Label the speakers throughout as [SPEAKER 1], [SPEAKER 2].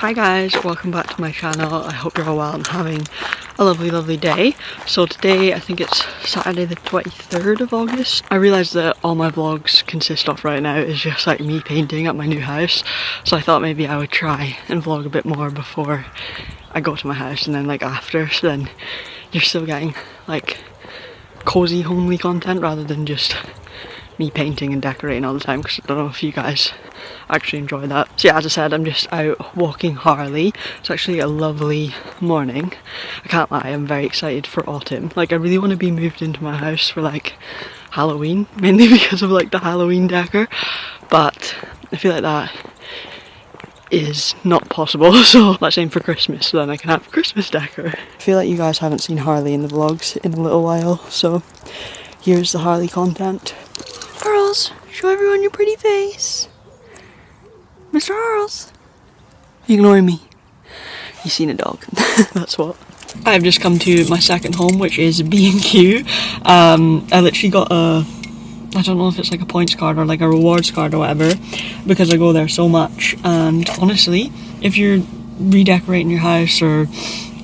[SPEAKER 1] Hi guys, welcome back to my channel. I hope you're all well and having a lovely day. So today, I think it's Saturday the 23rd of August. I realised that all my vlogs consist of right now is just like me painting at my new house. So I thought maybe I would try and vlog a bit more before I go to my house and then like after. So then you're still getting like cozy homely content rather than just me painting and decorating all the time, because I don't know if you guys actually enjoy that. So yeah, as I said, I'm just out walking Harley. It's actually a lovely morning. I can't lie, I'm very excited for autumn. Like I really want to be moved into my house for like Halloween, mainly because of like the Halloween decor, but I feel like that is not possible, so let's aim for Christmas so then I can have Christmas decor. I feel like you guys haven't seen Harley in the vlogs in a little while, so here's the Harley content. Charles, show everyone your pretty face. Mr. Charles. Ignoring me. He's seen a dog. That's what. I've just come to my second home, which is B&Q. I literally got I don't know if it's like a points card or like a rewards card or whatever, because I go there so much. And honestly, if you're redecorating your house or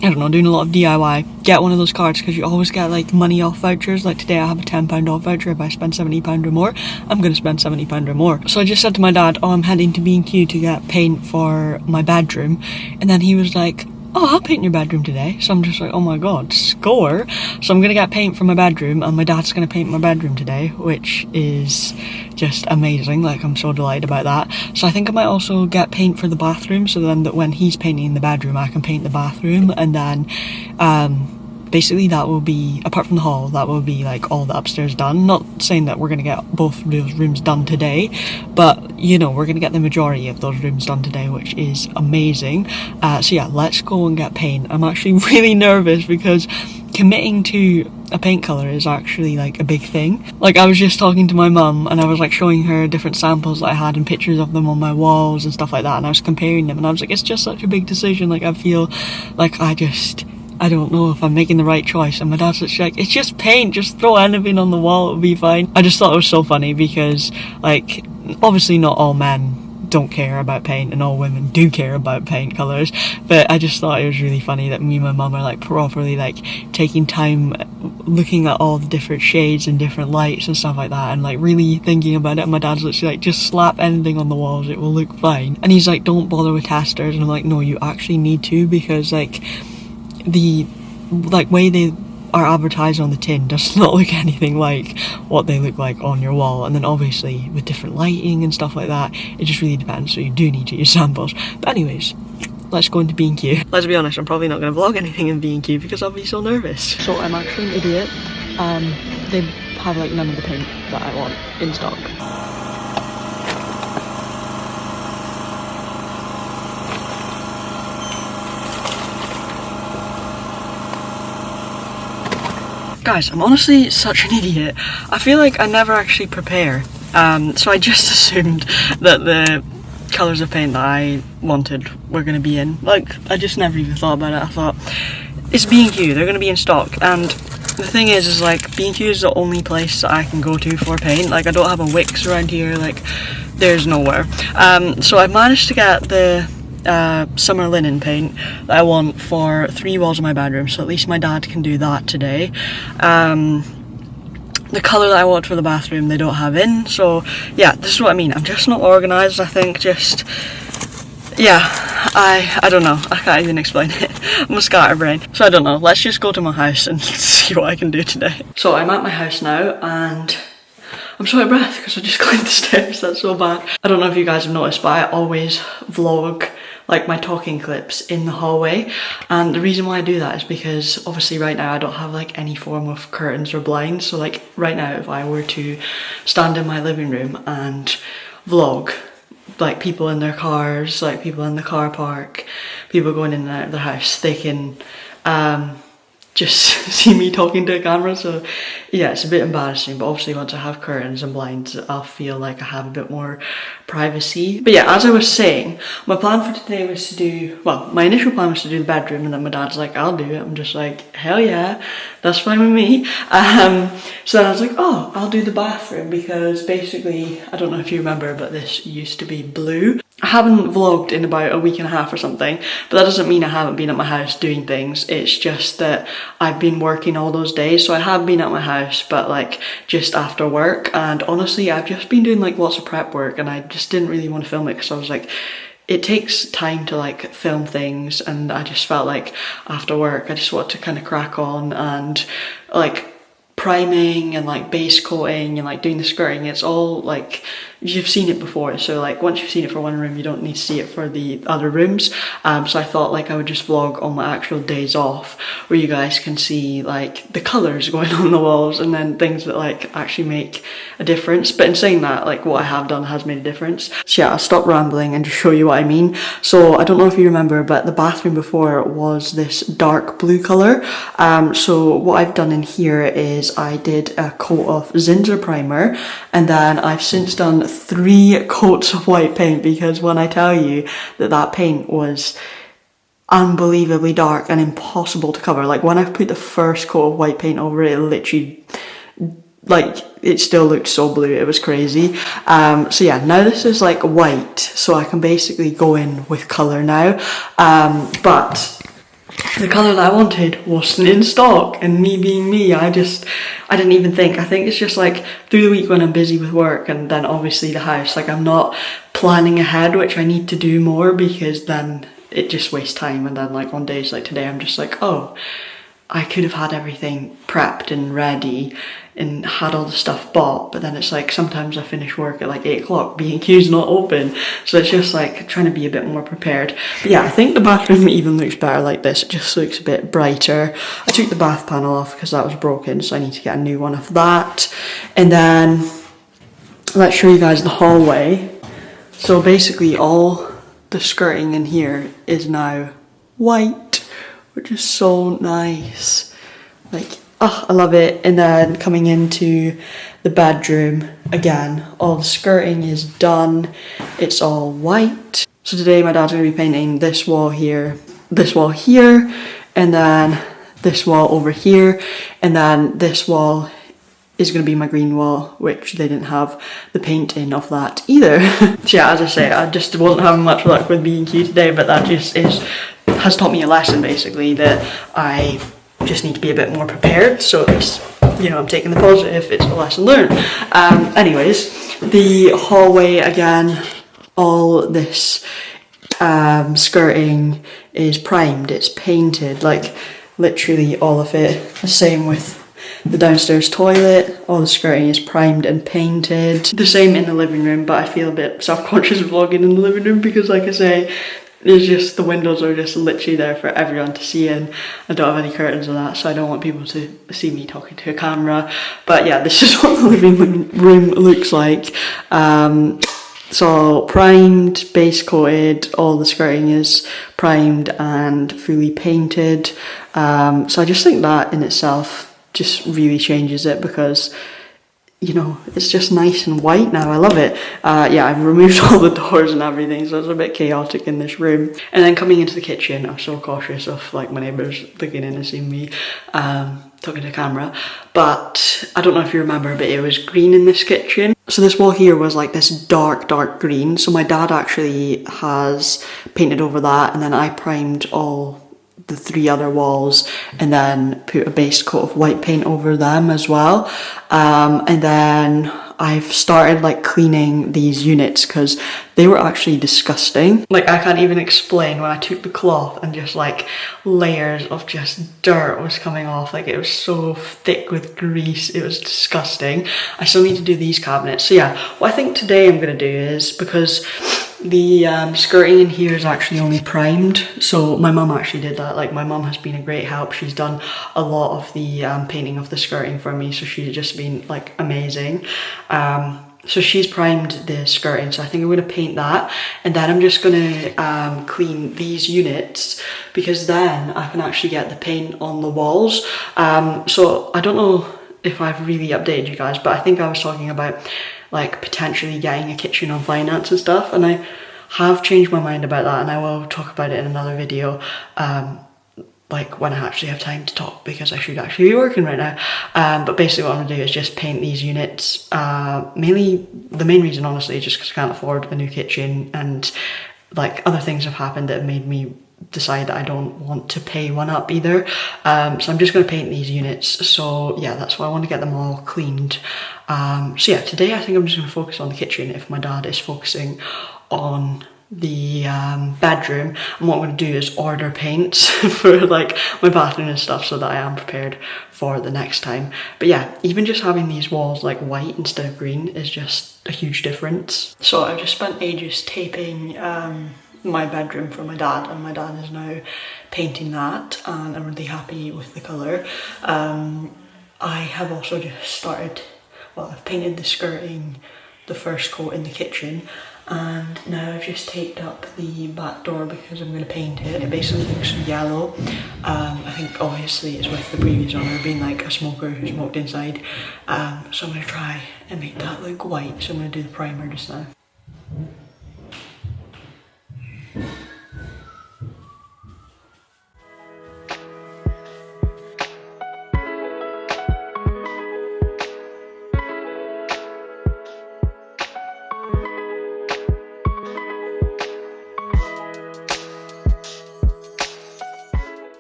[SPEAKER 1] I don't know, doing a lot of DIY, get one of those cards because you always get like money off vouchers. Like today I have a £10 off voucher. If I spend £70 or more, I'm going to spend £70 or more. So I just said to my dad, oh, I'm heading to B&Q to get paint for my bedroom. And then he was like, oh, I'll paint your bedroom today. So I'm just like, oh my god, score. So I'm going to get paint for my bedroom and my dad's going to paint my bedroom today, which is just amazing. Like I'm so delighted about that. So I think I might also get paint for the bathroom, so then that when he's painting the bedroom I can paint the bathroom, and then basically that will be, apart from the hall, that will be like all the upstairs done. Not saying that we're going to get both of those rooms done today, but you know, we're going to get the majority of those rooms done today, which is amazing. So yeah, let's go and get paint. I'm actually really nervous because committing to a paint colour is actually like a big thing. Like I was just talking to my mum and I was like showing her different samples that I had and pictures of them on my walls and stuff like that, and I was comparing them and I was like, it's just such a big decision. Like I feel like I don't know if I'm making the right choice. And my dad's like, it's just paint, just throw anything on the wall, it'll be fine. I just thought it was so funny because like obviously not all men don't care about paint and all women do care about paint colours, but I just thought it was really funny that me and my mum are like properly like taking time looking at all the different shades and different lights and stuff like that and like really thinking about it. And my dad's literally like, just slap anything on the walls, it will look fine. And he's like, don't bother with testers. And I'm like, no, you actually need to, because like the way they are advertised on the tin does not look anything like what they look like on your wall. And then obviously with different lighting and stuff like that, it just really depends, so you do need to use samples. But anyways, let's go into B&Q. Let's be honest, I'm probably not going to vlog anything in B&Q because I'll be so nervous. So I'm actually an idiot. They have like none of the paint that I want in stock. Guys, I'm honestly such an idiot. I feel like I never actually prepare. So I just assumed that the colours of paint that I wanted were going to be in. Like, I just never even thought about it. I thought, it's B&Q, they're going to be in stock. And the thing is like, B&Q is the only place that I can go to for paint. Like, I don't have a Wix around here, like, there's nowhere. So I managed to get the summer linen paint that I want for 3 walls of my bedroom, so at least my dad can do that today. The colour that I want for the bathroom they don't have in, so yeah, this is what I mean. I'm just not organised, I think. Just yeah, I don't know, I can't even explain it. I'm a scatterbrain, so I don't know. Let's just go to my house and see what I can do today. So I'm at my house now and I'm so out of breath because I just climbed the stairs. That's so bad. I don't know if you guys have noticed, but I always vlog like my talking clips in the hallway, and the reason why I do that is because obviously right now I don't have like any form of curtains or blinds. So like right now, if I were to stand in my living room and vlog like people in their cars, like people in the car park, people going in and out of their house, they can just see me talking to a camera. So yeah, it's a bit embarrassing, but obviously once I have curtains and blinds, I'll feel like I have a bit more privacy. But yeah, as I was saying, my plan for today was to do, well, my initial plan was to do the bedroom, and then my dad's like, I'll do it. I'm just like, hell yeah, that's fine with me. So then I was like, oh, I'll do the bathroom, because basically, I don't know if you remember, but this used to be blue. I haven't vlogged in about a week and a half or something, but that doesn't mean I haven't been at my house doing things. It's just that I've been working all those days, so I have been at my house, but like just after work. And honestly, I've just been doing like lots of prep work, and I just didn't really want to film it because I was like, it takes time to like film things, and I just felt like after work I just wanted to kind of crack on and like priming and like base coating and like doing the skirting. It's all like, you've seen it before, so like once you've seen it for one room you don't need to see it for the other rooms. So I thought like I would just vlog on my actual days off where you guys can see like the colours going on the walls and then things that like actually make a difference. But in saying that, like what I have done has made a difference. So yeah, I'll stop rambling and just show you what I mean. So I don't know if you remember, but the bathroom before was this dark blue colour. So what I've done in here is I did a coat of Zinsser primer, and then I've since done 3 coats of white paint, because when I tell you that that paint was unbelievably dark and impossible to cover, like when I put the first coat of white paint over it, it literally, like, it still looked so blue, it was crazy. So yeah, now this is like white, so I can basically go in with colour now, but the colour that I wanted wasn't in stock, and me being me, I didn't even think. I think it's just like through the week when I'm busy with work and then obviously the house, like I'm not planning ahead, which I need to do more, because then it just wastes time. And then like on days like today, I'm just like, oh, I could have had everything prepped and ready and had all the stuff bought, but then it's like sometimes I finish work at like 8 o'clock, B&Q's not open, so it's just like trying to be a bit more prepared. But yeah, I think the bathroom even looks better like this. It just looks a bit brighter. I took the bath panel off because that was broken, so I need to get a new one of that. And then let's show you guys the hallway. So basically all the skirting in here is now white, which is so nice. Like, oh, I love it. And then coming into the bedroom, again, all the skirting is done. It's all white. So today my dad's going to be painting this wall here, and then this wall over here, and then this wall is going to be my green wall, which they didn't have the paint in of that either. So yeah, as I say, I just wasn't having much luck with B&Q today, but that just has taught me a lesson, basically, that I just need to be a bit more prepared. So at least, you know, I'm taking the positive, it's a lesson learned. Anyways, the hallway, again, all this skirting is primed, it's painted, like literally all of it. The same with the downstairs toilet, all the skirting is primed and painted. The same in the living room, but I feel a bit self-conscious vlogging in the living room because, like I say, it's just, the windows are just literally there for everyone to see in. I don't have any curtains or that, so I don't want people to see me talking to a camera. But yeah, this is what the living room looks like. So primed, base coated, all the skirting is primed and fully painted. So I just think that in itself just really changes it, because, you know, it's just nice and white now. I love it. Yeah, I've removed all the doors and everything, so it's a bit chaotic in this room. And then coming into the kitchen, I'm so cautious of like my neighbours looking in and seeing me talking to camera. But I don't know if you remember, but it was green in this kitchen. So this wall here was like this dark green. So my dad actually has painted over that, and then I primed all the 3 other walls and then put a base coat of white paint over them as well. And then I've started like cleaning these units because they were actually disgusting. Like, I can't even explain when I took the cloth and just like layers of just dirt was coming off. Like, it was so thick with grease, it was disgusting. I still need to do these cabinets. So yeah, what I think today I'm gonna do is, because the skirting in here is actually only primed, so my mum actually did that. Like, my mum has been a great help. She's done a lot of the painting of the skirting for me, so she's just been like amazing. So she's primed the skirting, so I think I'm going to paint that, and then I'm just going to clean these units, because then I can actually get the paint on the walls. So I don't know if I've really updated you guys, but I think I was talking about like potentially getting a kitchen on finance and stuff, and I have changed my mind about that, and I will talk about it in another video. like when I actually have time to talk, because I should actually be working right now. But basically what I'm gonna do is just paint these units. Mainly, the main reason honestly is just because I can't afford a new kitchen, and like other things have happened that have made me decide that I don't want to pay one up either. So I'm just gonna paint these units. So yeah, that's why I want to get them all cleaned. So yeah, today I think I'm just gonna focus on the kitchen if my dad is focusing on the bedroom, and what I'm going to do is order paints for like my bathroom and stuff so that I am prepared for the next time. But yeah, even just having these walls like white instead of green is just a huge difference. So I've just spent ages taping my bedroom for my dad, and my dad is now painting that, and I'm really happy with the colour. I have also just started, well, I've painted the skirting, the first coat in the kitchen, and now I've just taped up the back door because I'm going to paint it. It basically looks yellow. I think obviously it's with the previous owner being like a smoker who smoked inside. So I'm going to try and make that look white. So I'm going to do the primer just now.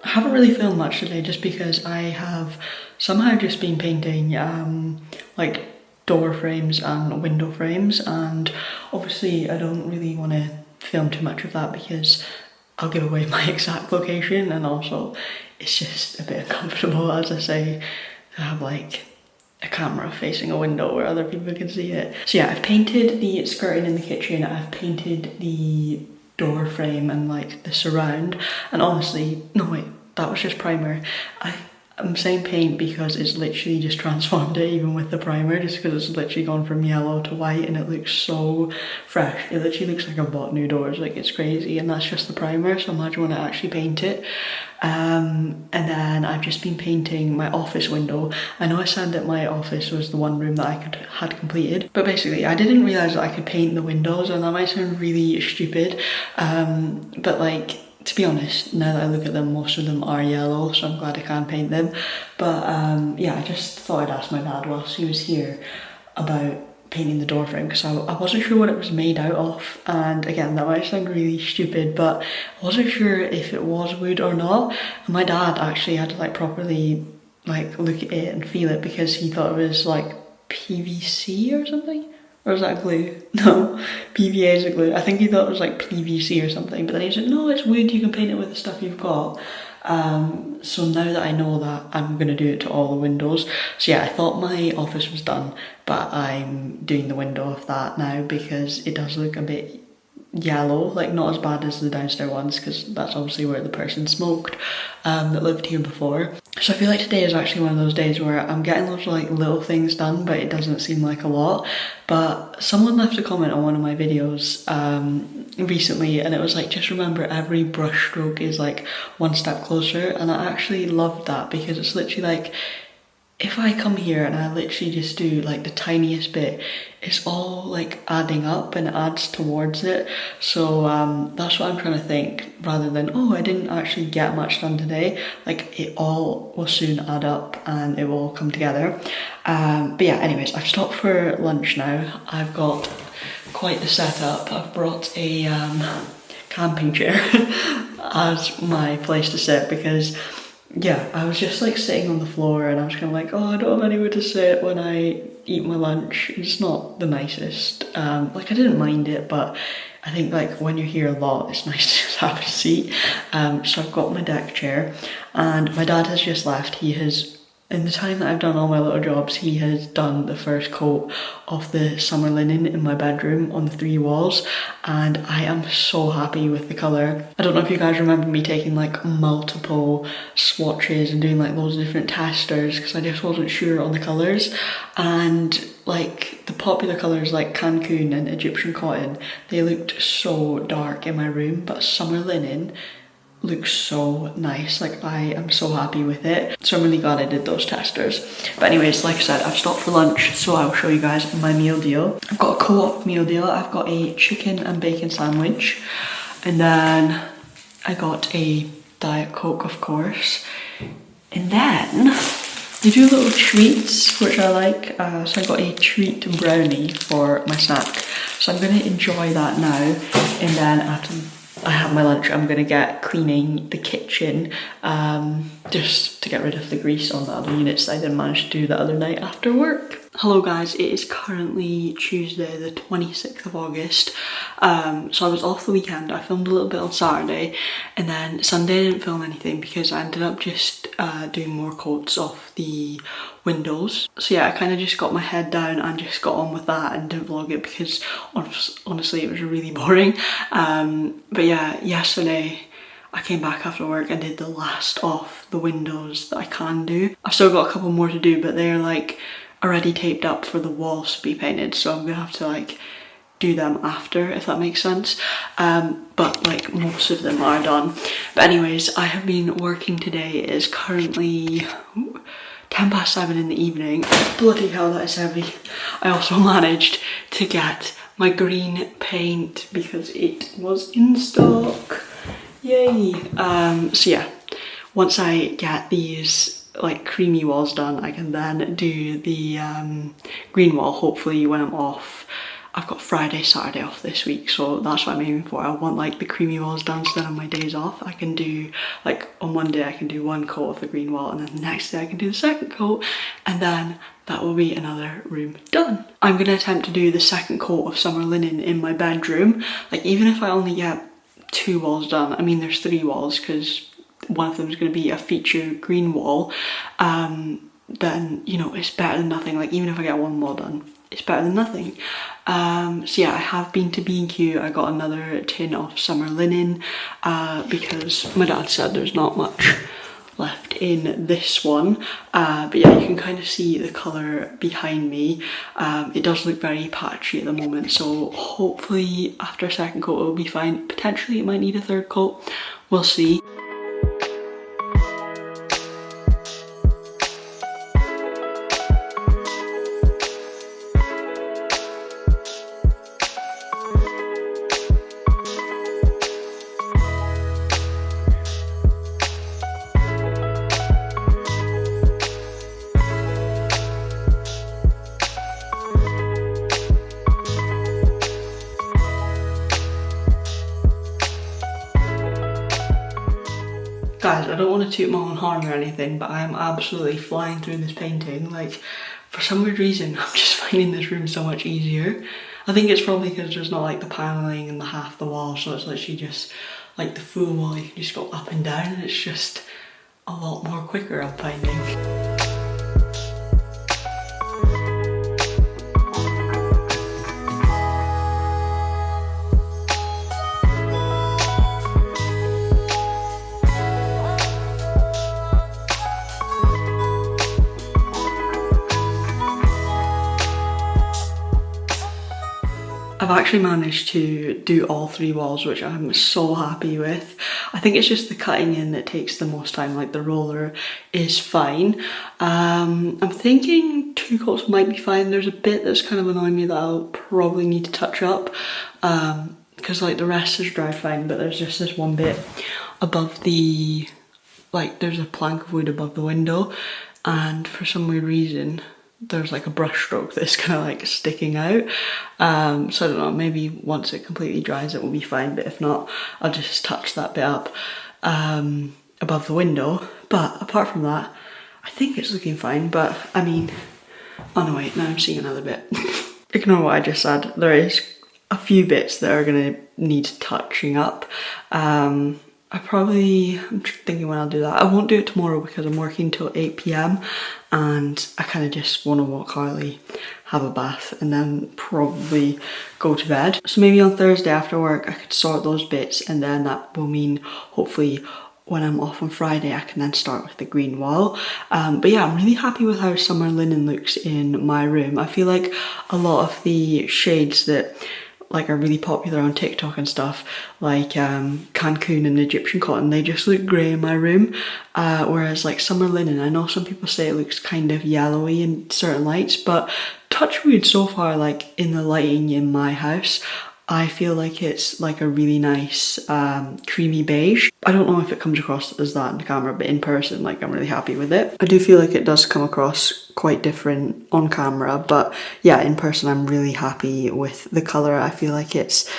[SPEAKER 1] I haven't really filmed much today just because I have somehow just been painting like door frames and window frames, and obviously I don't really want to film too much of that because I'll give away my exact location, and also it's just a bit uncomfortable, as I say, to have like a camera facing a window where other people can see it. So yeah, I've painted the skirting in the kitchen, I've painted the door frame and like the surround, and honestly, no wait, that was just primer. I'm saying paint because it's literally just transformed it even with the primer, just because it's literally gone from yellow to white and it looks so fresh. It literally looks like I bought new doors, like it's crazy, and that's just the primer, so imagine when I actually paint it. And then I've just been painting my office window. I know I said that my office was the one room that I had completed, but basically I didn't realise that I could paint the windows, and that might sound really stupid, but like, to be honest, now that I look at them, most of them are yellow, so I'm glad I can paint them. But yeah, I just thought I'd ask my dad whilst he was here about painting the door frame, because I wasn't sure what it was made out of, and again, that might sound really stupid, but I wasn't sure if it was wood or not, and my dad actually had to like properly like look at it and feel it, because he thought it was like PVC or something. Or is that glue? No, PVA is a glue. I think he thought it was like PVC or something, but then he said, no, it's wood, you can paint it with the stuff you've got. So now that I know that, I'm going to do it to all the windows. So yeah, I thought my office was done, but I'm doing the window of that now because it does look a bit yellow, like not as bad as the downstairs ones, because that's obviously where the person smoked that lived here before. So I feel like today is actually one of those days where I'm getting lots of like little things done, but it doesn't seem like a lot. But someone left a comment on one of my videos recently, and it was like, just remember every brush stroke is like one step closer, and I actually loved that, because it's literally like, if I come here and I literally just do like the tiniest bit, it's all like adding up and it adds towards it. So that's what I'm trying to think, rather than, oh, I didn't actually get much done today. Like, it all will soon add up and it will all come together. But yeah, anyways, I've stopped for lunch now. I've got quite the setup. I've brought a camping chair as my place to sit, because yeah, I was just like sitting on the floor and I was kind of like, oh, I don't have anywhere to sit when I eat my lunch. It's not the nicest. Like, I didn't mind it, but I think like when you're here a lot, it's nice to just have a seat. So I've got my deck chair, and my dad has just left. He has, in the time that I've done all my little jobs, he has done the first coat of the summer linen in my bedroom on the 3 walls, and I am so happy with the colour. I don't know if you guys remember me taking like multiple swatches and doing like loads of different testers, because I just wasn't sure on the colours, and like the popular colours like Cancun and Egyptian cotton, they looked so dark in my room, but summer linen looks so nice. Like, I am so happy with it, so I'm really glad I did those testers. But anyways, like I said, I've stopped for lunch, so I'll show you guys my meal deal. I've got a co-op meal deal. I've got a chicken and bacon sandwich, and then I got a Diet Coke, of course. And then they do little treats, which I like. So I got a treat brownie for my snack. So I'm going to enjoy that now. And then after I have my lunch, I'm going to get cleaning the kitchen just to get rid of the grease on the other units that I didn't manage to do the other night after work. Hello guys, it is currently Tuesday the 26th of August. So I was off the weekend. I filmed a little bit on Saturday, and then Sunday I didn't film anything because I ended up just doing more coats off the windows. So yeah, I kind of just got my head down and just got on with that and didn't vlog it because honestly it was really boring. But yeah, yesterday I came back after work and did the last off the windows that I can do. I've still got a couple more to do, but they're like already taped up for the walls to be painted, so I'm gonna have to like do them after, if that makes sense. But like most of them are done. But anyways, I have been working today. It is currently 7:10 in the evening. Bloody hell, that is heavy. I also managed to get my green paint because it was in stock. Yay! So yeah, once I get these like creamy walls done, I can then do the green wall, hopefully when I'm off. I've got Friday, Saturday off this week, so that's what I'm aiming for. I want like the creamy walls done so then on my days off I can do, like on one day I can do one coat of the green wall, and then the next day I can do the second coat, and then that will be another room done. I'm going to attempt to do the second coat of summer linen in my bedroom. Like even if I only get 2 walls done, I mean there's 3 walls because one of them is going to be a feature green wall, then you know it's better than nothing. Like even if I get 1 wall done, it's better than nothing. So yeah, I have been to B&Q. I got another tin of summer linen because my dad said there's not much left in this one. But yeah, you can kind of see the colour behind me. It does look very patchy at the moment, so hopefully after a second coat it will be fine. Potentially it might need a third coat, we'll see. Guys, I don't want to toot my own horn or anything, but I am absolutely flying through this painting. Like, for some weird reason, I'm just finding this room so much easier. I think it's probably because there's not like the paneling and the half the wall, so it's literally just like the full wall. You can just go up and down, and it's just a lot more quicker, I'm finding. I've actually managed to do all 3 walls, which I'm so happy with. I think it's just the cutting in that takes the most time. Like the roller is fine. I'm thinking 2 coats might be fine. There's a bit that's kind of annoying me that I'll probably need to touch up because like the rest is dried fine, but there's just this one bit above the, like there's a plank of wood above the window, and for some weird reason there's like a brush stroke that's kind of like sticking out. So I don't know, maybe once it completely dries it will be fine, but if not I'll just touch that bit up above the window. But apart from that, I think it's looking fine. But I mean, oh no wait, now I'm seeing another bit. Ignore what I just said, there is a few bits that are going to need touching up. I'm thinking when I'll do that. I won't do it tomorrow because I'm working till 8 PM and I kind of just want to walk Harley, have a bath, and then probably go to bed. So maybe on Thursday after work I could sort those bits, and then that will mean hopefully when I'm off on Friday I can then start with the green wall. But yeah, I'm really happy with how summer linen looks in my room. I feel like a lot of the shades that like are really popular on TikTok and stuff, like Cancun and Egyptian cotton, they just look grey in my room. Whereas like summer linen, I know some people say it looks kind of yellowy in certain lights, but touch wood, so far like in the lighting in my house, I feel like it's like a really nice creamy beige. I don't know if it comes across as that in the camera, but in person, like, I'm really happy with it. I do feel like it does come across quite different on camera, but yeah, in person I'm really happy with the colour. I feel like it's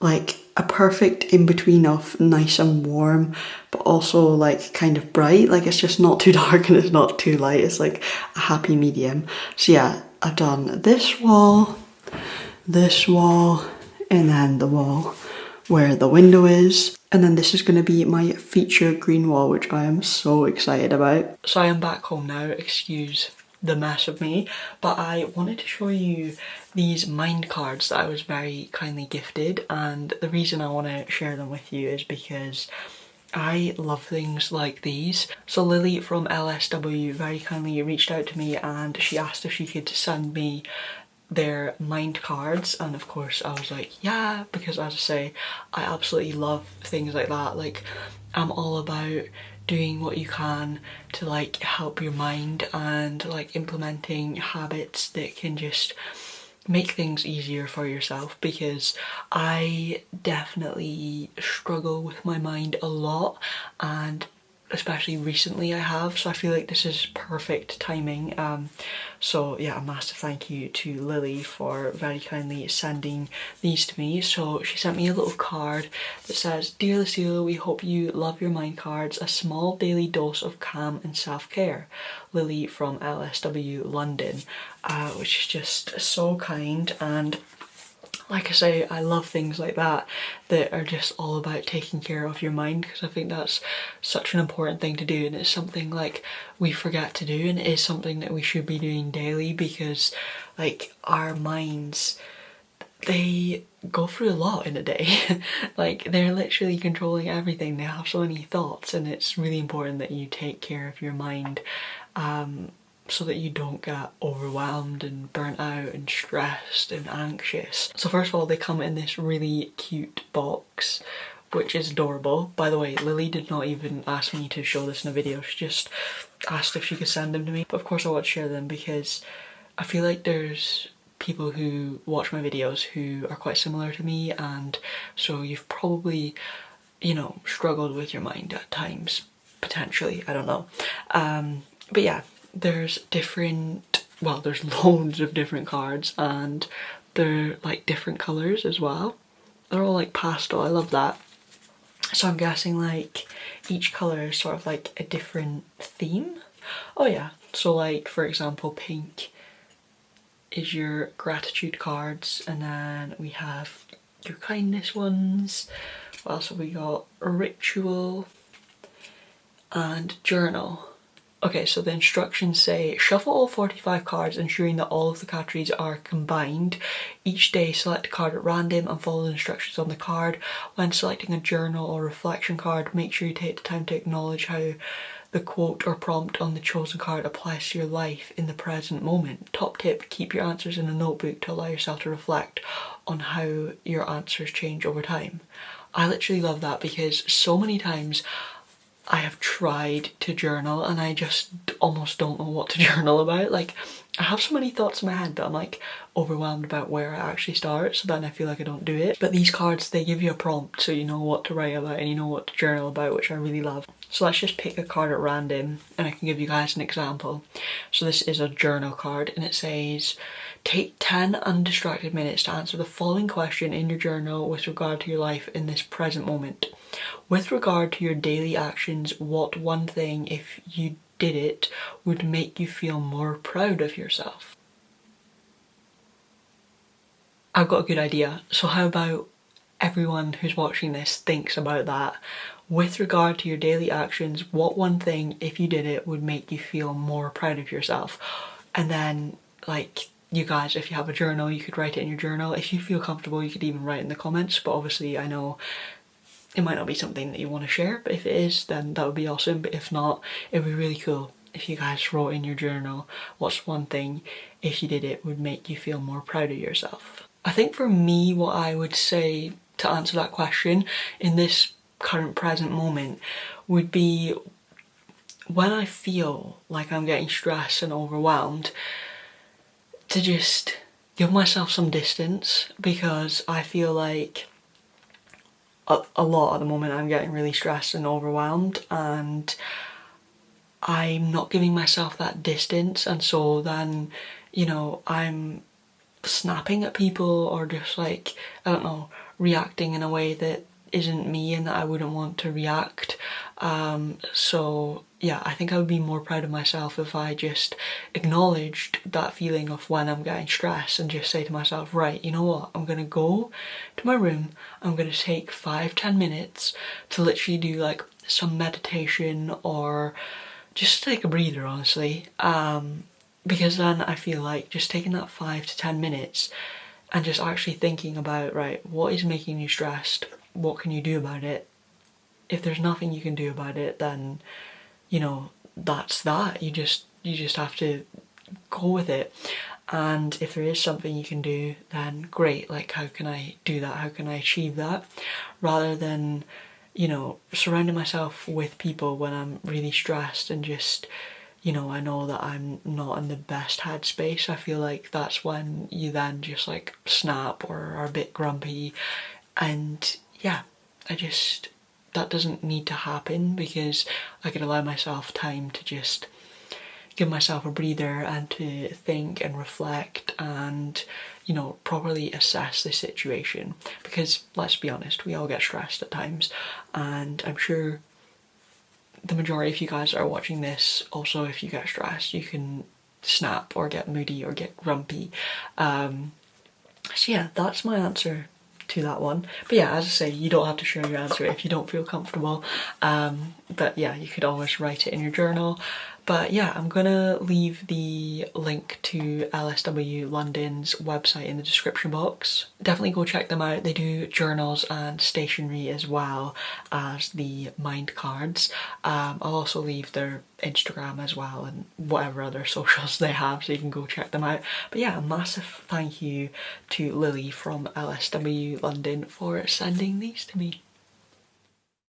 [SPEAKER 1] like a perfect in-between of nice and warm, but also like kind of bright. Like, it's just not too dark and it's not too light. It's like a happy medium. So yeah, I've done this wall, and then the wall where the window is. And then this is going to be my feature green wall, which I am so excited about. So I am back home now, excuse the mess of me, but I wanted to show you these mind cards that I was very kindly gifted, and the reason I want to share them with you is because I love things like these. So Lily from LSW very kindly reached out to me and she asked if she could send me their mind cards, and of course I was like, yeah, because as I say, I absolutely love things like that. Like, I'm all about doing what you can to like help your mind and like implementing habits that can just make things easier for yourself, because I definitely struggle with my mind a lot, and especially recently I have, so I feel like this is perfect timing. So yeah, a massive thank you to Lily for very kindly sending these to me. So she sent me a little card that says, "Dear Lucille, we hope you love your mind cards, a small daily dose of calm and self-care. Lily from LSW London," which is just so kind. And like I say, I love things like that that are just all about taking care of your mind, because I think that's such an important thing to do, and it's something like we forget to do, and it is something that we should be doing daily, because like our minds, they go through a lot in a day. Like, they're literally controlling everything. They have so many thoughts, and it's really important that you take care of your mind so that you don't get overwhelmed and burnt out and stressed and anxious. So first of all, they come in this really cute box, which is adorable. By the way, Lily did not even ask me to show this in a video. She just asked if she could send them to me. But of course I want to share them, because I feel like there's people who watch my videos who are quite similar to me, and so you've probably, you know, struggled with your mind at times, potentially, I don't know. But yeah, there's different, well, there's loads of different cards, and they're like different colours as well. They're all like pastel, I love that. So I'm guessing like each colour is sort of like a different theme. Oh yeah, so like for example, pink is your gratitude cards, and then we have your kindness ones. What else have we got? A ritual and journal. Okay, so the instructions say, shuffle all 45 cards, ensuring that all of the categories are combined. Each day, select a card at random and follow the instructions on the card. When selecting a journal or reflection card, make sure you take the time to acknowledge how the quote or prompt on the chosen card applies to your life in the present moment. Top tip, keep your answers in a notebook to allow yourself to reflect on how your answers change over time. I literally love that, because so many times I have tried to journal and I just almost don't know what to journal about. Like, I have so many thoughts in my head, but I'm like overwhelmed about where I actually start, so then I feel like I don't do it. But these cards, they give you a prompt so you know what to write about and you know what to journal about, which I really love. So let's just pick a card at random and I can give you guys an example. So this is a journal card and it says, take 10 undistracted minutes to answer the following question in your journal with regard to your life in this present moment. With regard to your daily actions, what one thing, if you did it, would make you feel more proud of yourself? I've got a good idea. So how about everyone who's watching this thinks about that? With regard to your daily actions, what one thing, if you did it, would make you feel more proud of yourself? And then, like, you guys, if you have a journal, you could write it in your journal. If you feel comfortable, you could even write in the comments, but obviously I know it might not be something that you want to share, but if it is, then that would be awesome. But if not, it would be really cool if you guys wrote in your journal what's one thing, if you did it, would make you feel more proud of yourself. I think for me, what I would say to answer that question in this current present moment would be, when I feel like I'm getting stressed and overwhelmed, to just give myself some distance, because I feel like a lot at the moment I'm getting really stressed and overwhelmed, and I'm not giving myself that distance, and so then, you know, I'm snapping at people, or just like, I don't know, reacting in a way that isn't me and that I wouldn't want to react. So yeah, I think I would be more proud of myself if I just acknowledged that feeling of when I'm getting stressed, and just say to myself, right, you know what, I'm gonna go to my room, I'm gonna take 5-10 minutes to literally do like some meditation, or just take a breather, honestly. Because then I feel like just taking that 5 to 10 minutes and just actually thinking about, right, what is making you stressed? What can you do about it? If there's nothing you can do about it, then, you know, that's that. You just have to go with it. And if there is something you can do, then great. Like, how can I do that? How can I achieve that? Rather than, you know, surrounding myself with people when I'm really stressed, and just, you know, I know that I'm not in the best headspace. I feel like that's when you then just like snap or are a bit grumpy. And yeah, that doesn't need to happen, because I could allow myself time to just give myself a breather, and to think and reflect, and, you know, properly assess the situation. Because let's be honest, we all get stressed at times, and I'm sure the majority of you guys that are watching this, also, if you get stressed, you can snap or get moody or get grumpy. So yeah, that's my answer to that one. But yeah, as I say, you don't have to share your answer if you don't feel comfortable. But yeah, you could always write it in your journal. But yeah, I'm gonna leave the link to LSW London's website in the description box. Definitely go check them out. They do journals and stationery as well as the mind cards. I'll also leave their Instagram as well, and whatever other socials they have, so you can go check them out. But yeah, a massive thank you to Lily from LSW London for sending these to me.